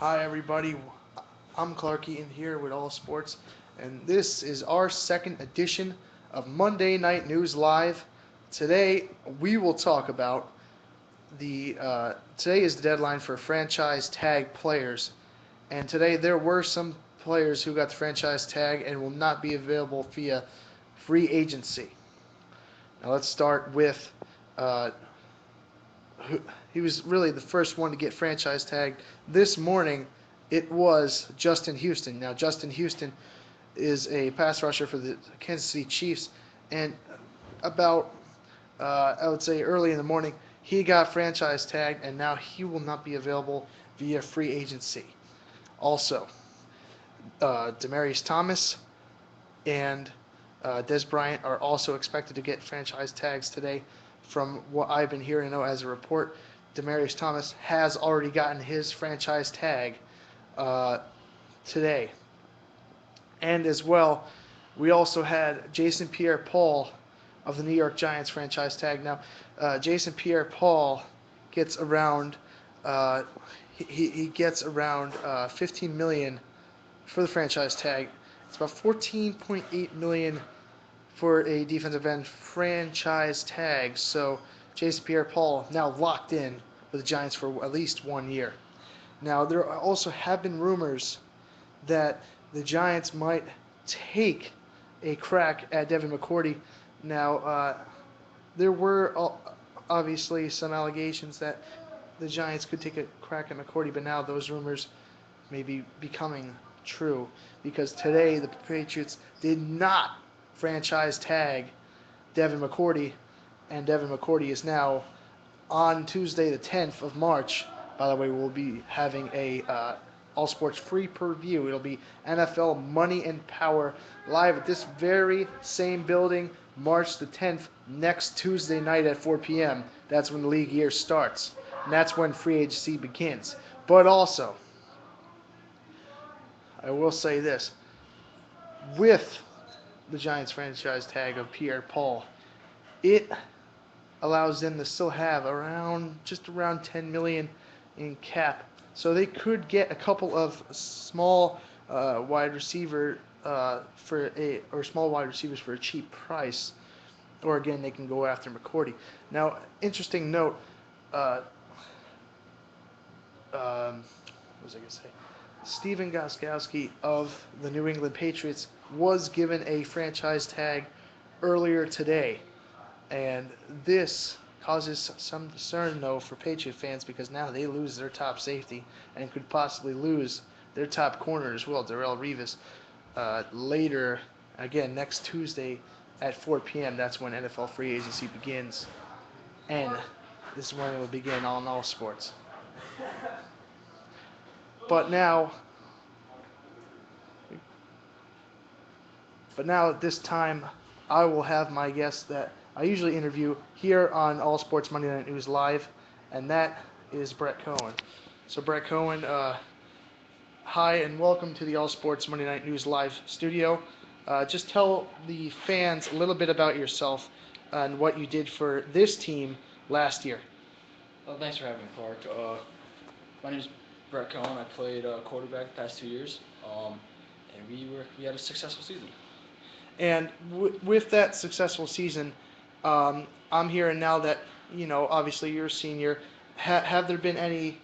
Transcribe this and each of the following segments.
Hi, everybody. I'm Clark Eaton here with All Sports, and this is our second edition of Monday Night News Live. Today, we will talk about today is the deadline for franchise tag players, and today there were some players who got the franchise tag and will not be available via free agency. Now, let's start with uh, he was really the first one to get franchise tagged this morning. It was Justin Houston. Now, Justin Houston is a pass rusher for the Kansas City Chiefs, and about I would say early in the morning, he got franchise tagged, and now he will not be available via free agency. Also, Demarius Thomas and Des Bryant are also expected to get franchise tags today. From what I've been hearing as a report, Demarius Thomas has already gotten his franchise tag uh, today. And as well, we also had Jason Pierre-Paul of the New York Giants franchise tag. Now, Jason Pierre-Paul gets around uh, he gets around 15 million for the franchise tag. It's about 14.8 million for a defensive end franchise tag. So Jason Pierre-Paul now locked in with the Giants for at least 1 year. Now there also have been rumors that the Giants might take a crack at Devin McCourty. Now there were obviously some allegations that the Giants could take a crack at McCourty, but now those rumors may be becoming true because today the Patriots did not franchise tag Devin McCourty, and Devin McCourty is now on Tuesday, the 10th of March. By the way, we'll be having a All Sports free per view. It'll be NFL Money and Power live at this very same building, March the 10th, next Tuesday night at 4 p.m. That's when the league year starts, and that's when free agency begins. But also, I will say this: with the Giants franchise tag of Pierre Paul, it allows them to still have just around 10 million in cap. So they could get a couple of small wide receiver small wide receivers for a cheap price, or again they can go after McCourty. Now, interesting note. Uh, what was I gonna say? Stephen Gostkowski of the New England Patriots was given a franchise tag earlier today. And this causes some concern, though, for Patriot fans because now they lose their top safety and could possibly lose their top corner as well, Darrelle Revis, later, again, next Tuesday at 4 p.m. That's when NFL free agency begins. And this is when it will begin on all sports. But now, at this time, I will have my guest that I usually interview here on All Sports Monday Night News Live, and that is Brett Cohen. So, Brett Cohen, hi and welcome to the All Sports Monday Night News Live studio. Just tell the fans a little bit about yourself and what you did for this team last year. Thanks for having me, Clark. My name is Brett Cohen. I played quarterback the past 2 years, and we had a successful season. And with that successful season, I'm hearing now that obviously you're a senior. Have there been any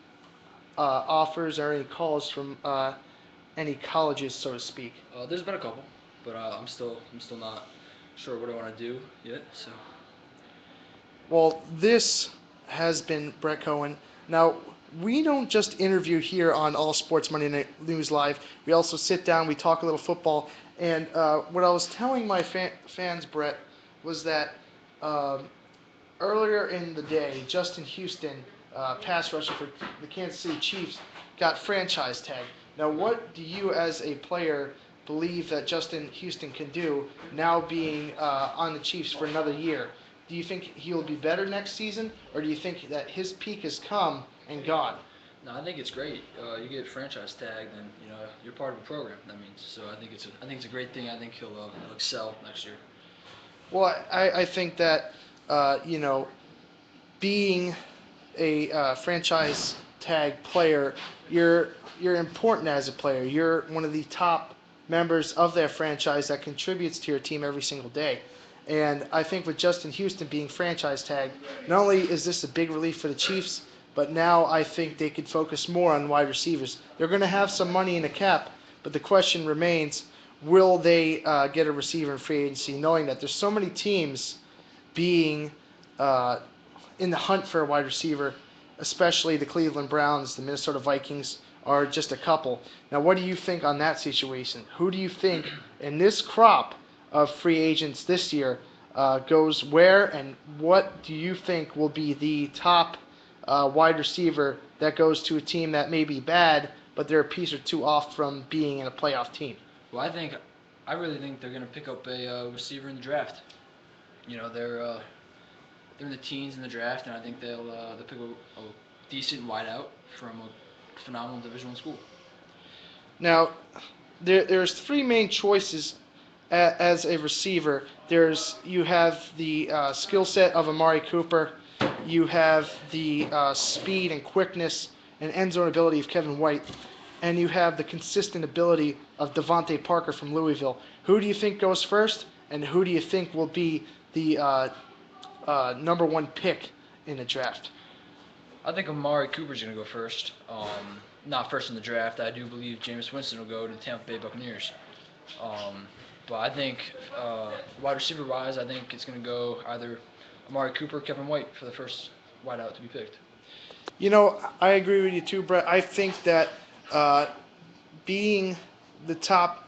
offers or any calls from any colleges, so to speak? There's been a couple, but I'm still not sure what I want to do yet. So Well, this has been Brett Cohen. Now, we don't just interview here on All Sports Monday Night News Live. We also sit down, we talk a little football. And what I was telling my fans, Brett, was that um, earlier in the day, Justin Houston, pass rusher for the Kansas City Chiefs, got franchise tag. Now, what do you, as a player, believe that Justin Houston can do now being on the Chiefs for another year? Do you think he'll be better next season, or do you think that his peak has come and gone? no, I think it's great. You get franchise tagged, and you're part of a program. That means so. I think it's a great thing. I think he'll excel next year. Well, I think that, being a franchise tag player, you're important as a player. You're one of the top members of that franchise that contributes to your team every single day. And I think with Justin Houston being franchise tagged, not only is this a big relief for the Chiefs, but now I think they could focus more on wide receivers. They're going to have some money in the cap, but the question remains, will they get a receiver in free agency, knowing that there's so many teams being uh, in the hunt for a wide receiver, especially the Cleveland Browns, the Minnesota Vikings are just a couple. Now, what do you think on that situation? Who do you think in this crop of free agents this year goes where, and what do you think will be the top wide receiver that goes to a team that may be bad, but they're a piece or two off from being in a playoff team? Well, I really think they're gonna pick up a receiver in the draft. You know, they're in the teens in the draft, and I think they'll pick a decent wideout from a phenomenal Division I school. Now, there's three main choices as a receiver. You have the skill set of Amari Cooper, you have the speed and quickness and end zone ability of Kevin White, and you have the consistent ability of Devontae Parker from Louisville. Who do you think goes first, and who do you think will be the number one pick in the draft? I think Amari Cooper's gonna go first. Not first in the draft. I do believe Jameis Winston will go to the Tampa Bay Buccaneers. Um, but I think wide receiver wise, I think it's gonna go either Amari Cooper, or Kevin White for the first wideout to be picked. You know, I agree with you too, Brett. I think that uh, being the top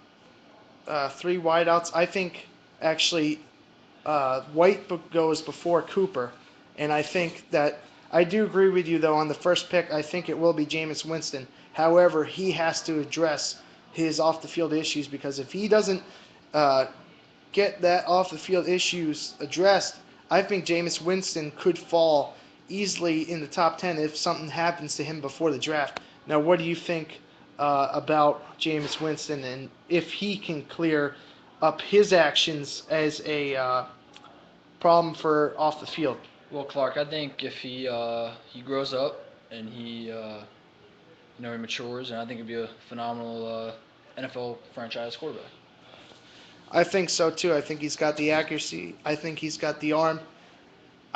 three wideouts, I think actually White goes before Cooper, and I think that I do agree with you though on the first pick. I think it will be Jameis Winston. However, he has to address his off the field issues because if he doesn't uh, get that off the field issues addressed, I think Jameis Winston could fall easily in the top 10 if something happens to him before the draft. Now, what do you think about Jameis Winston and if he can clear up his actions as a problem for off the field? Well, Clark, I think if he grows up and he matures, and I think he'd be a phenomenal NFL franchise quarterback. I think so too. I think he's got the accuracy. I think he's got the arm.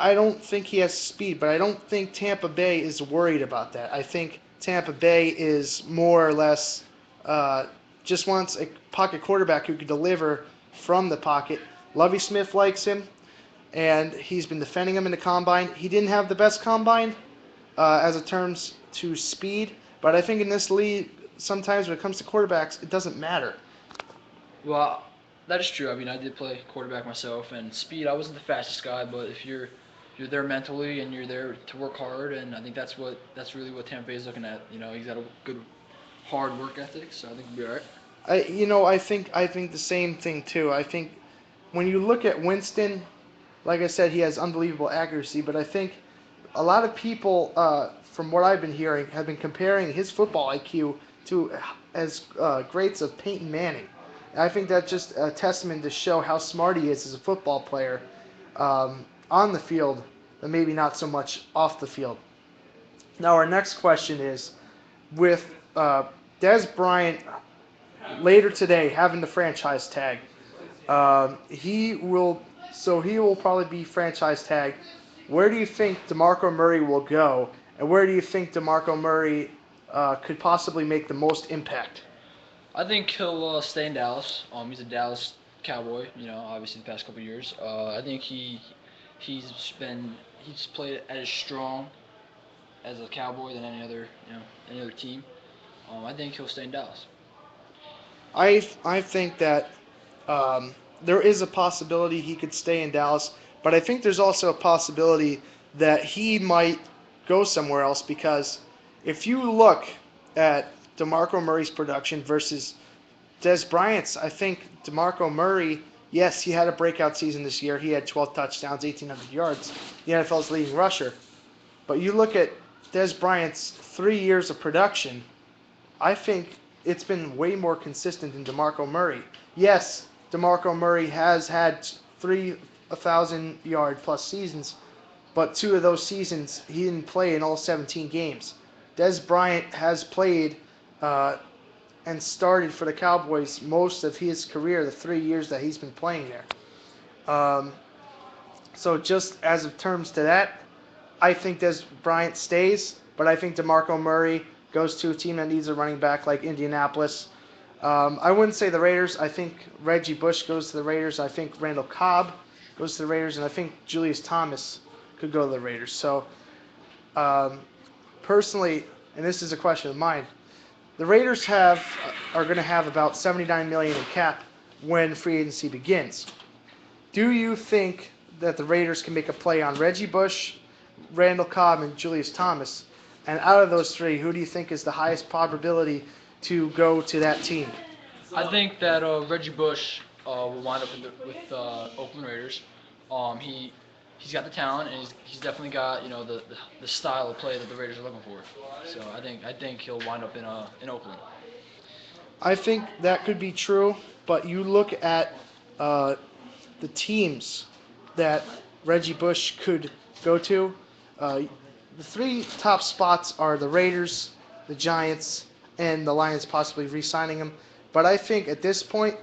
I don't think he has speed, but I don't think Tampa Bay is worried about that. I think Tampa Bay is more or less just wants a pocket quarterback who could deliver from the pocket. Lovey Smith likes him, and he's been defending him in the combine. He didn't have the best combine as it terms to speed, but I think in this league, sometimes when it comes to quarterbacks, it doesn't matter. Well, that is true. I mean, I did play quarterback myself, and speed. I wasn't the fastest guy, but if you're there mentally and you're there to work hard, and I think that's really what Tampa Bay is looking at. You know, he's got a good hard work ethic, so I think he'll be all right. I think the same thing too. I think when you look at Winston, like I said, he has unbelievable accuracy, but I think a lot of people, from what I've been hearing, have been comparing his football IQ to as greats of Peyton Manning. And I think that's just a testament to show how smart he is as a football player on the field, but maybe not so much off the field. Now, our next question is with Dez Bryant later today having the franchise tag. He will probably be franchise tagged. Where do you think DeMarco Murray will go, and where do you think DeMarco Murray could possibly make the most impact? I think he'll stay in Dallas. He's a Dallas Cowboy. You know, obviously the past couple of years. I think he's played as strong as a Cowboy than any other team. I think he'll stay in Dallas. I think that there is a possibility he could stay in Dallas, but I think there's also a possibility that he might go somewhere else because if you look at DeMarco Murray's production versus Des Bryant's, I think DeMarco Murray, yes, he had a breakout season this year. He had 12 touchdowns, 1,800 yards, the NFL's leading rusher. But you look at Des Bryant's 3 years of production, I think it's been way more consistent than DeMarco Murray. Yes, DeMarco Murray has had 3,000-yard plus seasons, but 2 of those seasons he didn't play in all 17 games. Des Bryant has played and started for the Cowboys most of his career, the 3 years that he's been playing there. So just as of terms to that, I think Des Bryant stays, but I think DeMarco Murray goes to a team that needs a running back like Indianapolis. I wouldn't say the Raiders. I think Reggie Bush goes to the Raiders. I think Randall Cobb goes to the Raiders, and I think Julius Thomas could go to the Raiders. So um, personally, and this is a question of mine, the Raiders are going to have about $79 million in cap when free agency begins. Do you think that the Raiders can make a play on Reggie Bush, Randall Cobb, and Julius Thomas? And out of those three, who do you think is the highest probability to go to that team? I think that Reggie Bush will wind up with Oakland Raiders. He's got the talent, and he's definitely got the style of play that the Raiders are looking for. So I think he'll wind up in Oakland. I think that could be true, but you look at the teams that Reggie Bush could go to. The three top spots are the Raiders, the Giants, and the Lions possibly re-signing him. But I think at this point,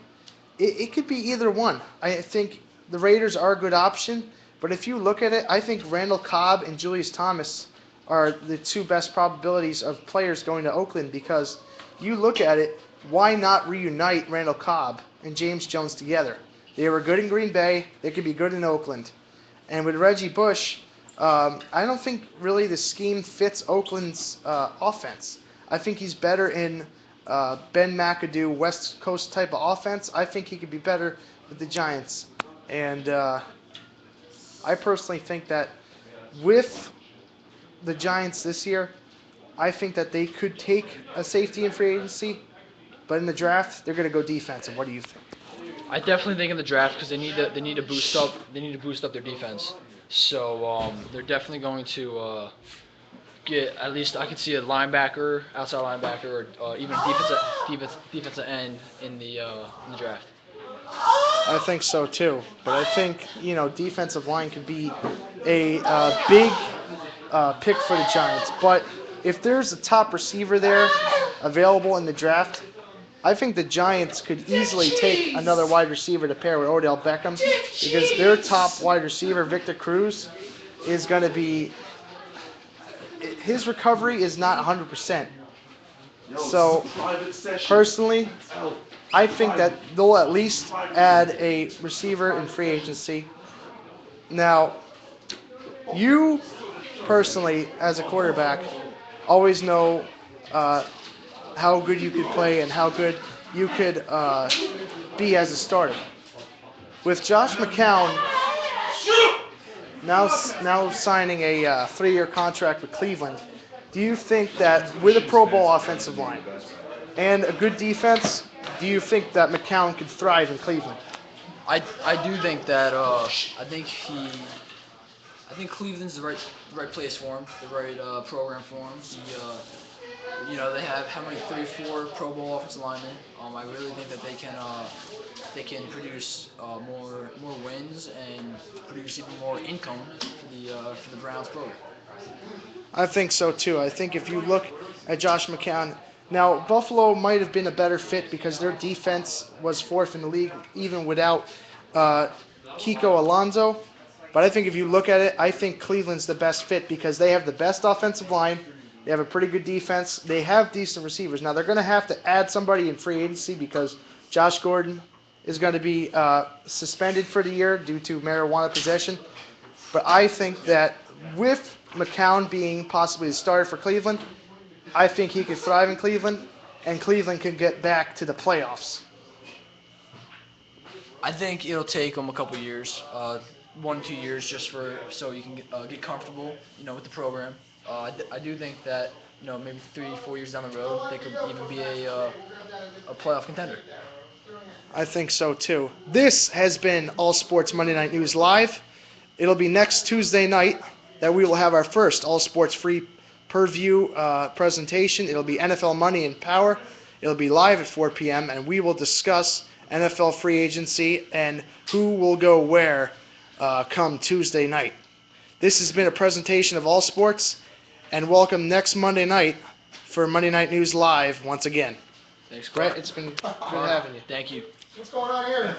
it could be either one. I think the Raiders are a good option, but if you look at it, I think Randall Cobb and Julius Thomas are the two best probabilities of players going to Oakland because you look at it, why not reunite Randall Cobb and James Jones together? They were good in Green Bay. They could be good in Oakland. And with Reggie Bush, I don't think really the scheme fits Oakland's offense. I think he's better in Ben McAdoo, West Coast type of offense. I think he could be better with the Giants. And I personally think that with the Giants this year, I think that they could take a safety in free agency. But in the draft, they're going to go defensive. What do you think? I definitely think in the draft because they need to boost up their defense. So they're definitely going to get at least I could see a linebacker, outside linebacker, or even defensive end in the draft. I think so too. But I think defensive line could be a big pick for the Giants. But if there's a top receiver there available in the draft, I think the Giants could easily take another wide receiver to pair with Odell Beckham because their top wide receiver, Victor Cruz, is going to be – his recovery is not 100%. So, personally, I think that they'll at least add a receiver in free agency. Now, you personally, as a quarterback, always know how good you could play and how good you could be as a starter. With Josh McCown now signing a 3-year contract with Cleveland, do you think that with a Pro Bowl offensive line and a good defense, do you think that McCown could thrive in Cleveland? I do think that I think Cleveland's the right place for him, the right program for him. They have how many 34 Pro Bowl offensive linemen. I really think that they can produce more wins and produce even more income for the Browns program. I think so too. I think if you look at Josh McCown, now Buffalo might have been a better fit because their defense was 4th in the league even without Kiko Alonso. But I think if you look at it, I think Cleveland's the best fit because they have the best offensive line. They have a pretty good defense. They have decent receivers. Now, they're going to have to add somebody in free agency because Josh Gordon is going to be suspended for the year due to marijuana possession. But I think that with McCown being possibly the starter for Cleveland, I think he could thrive in Cleveland, and Cleveland could get back to the playoffs. I think it'll take them a couple years, 1-2 years, just so you can get comfortable, with the program. I do think that maybe 3-4 years down the road they could even be a playoff contender. I think so too. This has been All Sports Monday Night News Live. It'll be next Tuesday night that we will have our first All Sports free per-view presentation. It'll be NFL Money and Power. It'll be live at 4 p.m. and we will discuss NFL free agency and who will go where come Tuesday night. This has been a presentation of All Sports. and welcome next Monday night for Monday Night News Live once again. Thanks, Clark. Brett, it's been good having you. Thank you. What's going on here?